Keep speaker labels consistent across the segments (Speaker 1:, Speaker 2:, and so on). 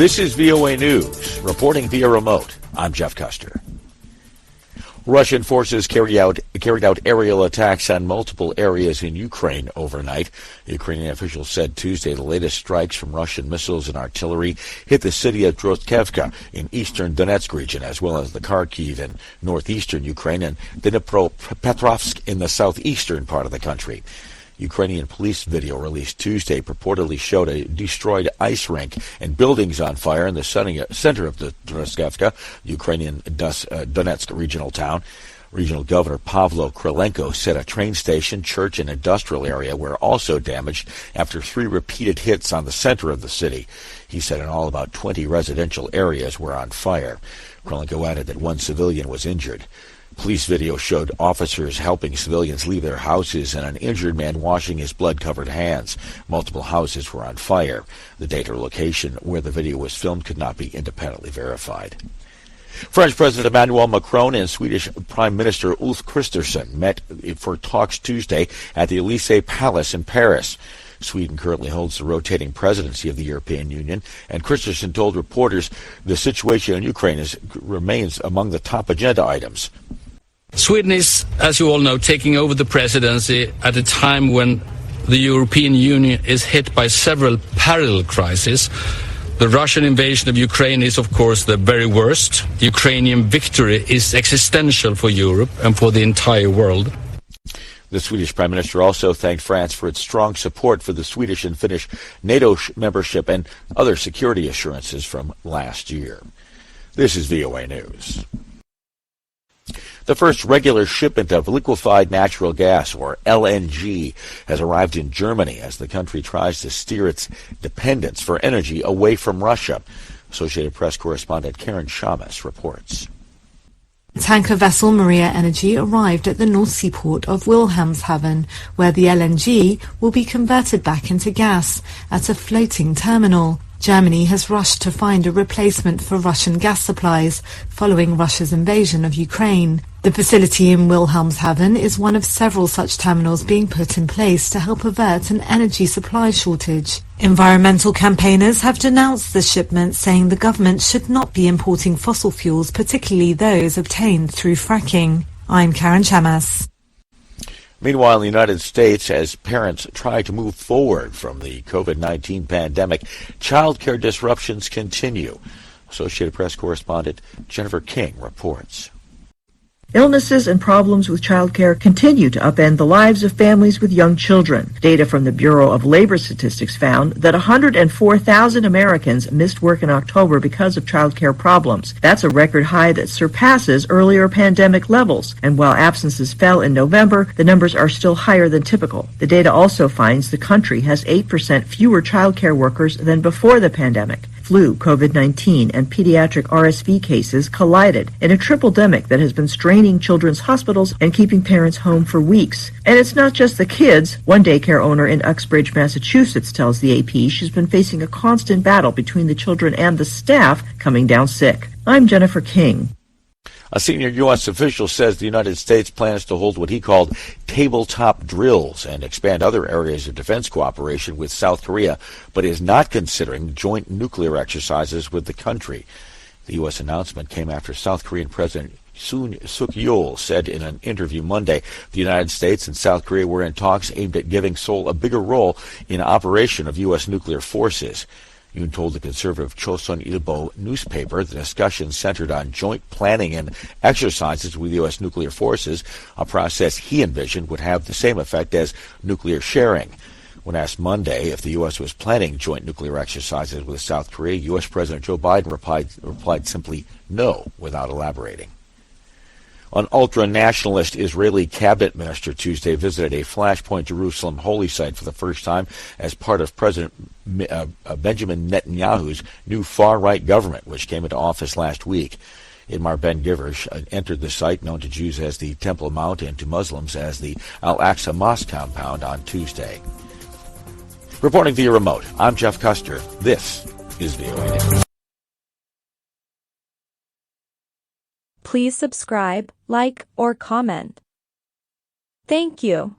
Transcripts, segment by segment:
Speaker 1: This is VOA News, reporting via remote. I'm Jeff Custer. Russian forces carried out aerial attacks on multiple areas in Ukraine overnight. Ukrainian officials said Tuesday the latest strikes from Russian missiles and artillery hit the city of Drozdkevka in eastern Donetsk region, as well as the Kharkiv in northeastern Ukraine and Dnipropetrovsk in the southeastern part of the country. Ukrainian police video released Tuesday purportedly showed a destroyed ice rink and buildings on fire in the center of the Drozdkevka, Ukrainian Donetsk regional town. Regional Governor Pavlo Krylenko said a train station, church, and industrial area were also damaged after 3 repeated hits on the center of the city. He said in all about 20 residential areas were on fire. Krylenko added that 1 civilian was injured. Police video showed officers helping civilians leave their houses and an injured man washing his blood-covered hands. Multiple houses were on fire. The date or location where the video was filmed could not be independently verified. French President Emmanuel Macron and Swedish Prime Minister Ulf Kristersson met for talks Tuesday at the Élysée Palace in Paris. Sweden currently holds the rotating presidency of the European Union, and Kristersson told reporters the situation in Ukraine remains among the top agenda items.
Speaker 2: Sweden is, as you all know, taking over the presidency at a time when the European Union is hit by several parallel crises. The Russian invasion of Ukraine is, of course, the very worst. The Ukrainian victory is existential for Europe and for the entire world.
Speaker 1: The Swedish Prime Minister also thanked France for its strong support for the Swedish and Finnish NATO membership and other security assurances from last year. This is VOA News. The first regular shipment of liquefied natural gas, or LNG, has arrived in Germany as the country tries to steer its dependence for energy away from Russia. Associated Press correspondent Karen Shamas reports.
Speaker 3: Tanker vessel Maria Energy arrived at the North Sea port of Wilhelmshaven, where the LNG will be converted back into gas at a floating terminal. Germany has rushed to find a replacement for Russian gas supplies following Russia's invasion of Ukraine. The facility in Wilhelmshaven is one of several such terminals being put in place to help avert an energy supply shortage. Environmental campaigners have denounced the shipment, saying the government should not be importing fossil fuels, particularly those obtained through fracking. I'm Karen Chamas.
Speaker 1: Meanwhile, in the United States, as parents try to move forward from the COVID-19 pandemic, child care disruptions continue. Associated Press correspondent Jennifer King reports.
Speaker 4: Illnesses and problems with childcare continue to upend the lives of families with young children. Data from the Bureau of Labor Statistics found that 104,000 Americans missed work in October because of childcare problems. That's a record high that surpasses earlier pandemic levels. And while absences fell in November, the numbers are still higher than typical. The data also finds the country has 8% fewer childcare workers than before the pandemic. Flu, COVID-19, and pediatric RSV cases collided in a triple-demic that has been straining children's hospitals and keeping parents home for weeks. And it's not just the kids. One daycare owner in Uxbridge, Massachusetts, tells the AP she's been facing a constant battle between the children and the staff coming down sick. I'm Jennifer King.
Speaker 1: A senior U.S. official says the United States plans to hold what he called tabletop drills and expand other areas of defense cooperation with South Korea, but is not considering joint nuclear exercises with the country. The U.S. announcement came after South Korean President Yoon Suk-yeol said in an interview Monday the United States and South Korea were in talks aimed at giving Seoul a bigger role in operation of U.S. nuclear forces. Yoon told the conservative Chosun Ilbo newspaper the discussion centered on joint planning and exercises with U.S. nuclear forces, a process he envisioned would have the same effect as nuclear sharing. When asked Monday if the U.S. was planning joint nuclear exercises with South Korea, U.S. President Joe Biden replied simply no, without elaborating. An ultra-nationalist Israeli cabinet minister Tuesday visited a Flashpoint Jerusalem holy site for the first time as part of President Benjamin Netanyahu's new far-right government, which came into office last week. Itamar Ben-Gvir entered the site known to Jews as the Temple Mount and to Muslims as the Al-Aqsa Mosque compound on Tuesday. Reporting via remote, I'm Jeff Custer. This is VOA News.
Speaker 5: Please subscribe, like, or comment. Thank you.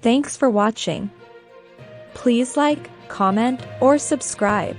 Speaker 5: Thanks for watching. Please like, comment, or subscribe.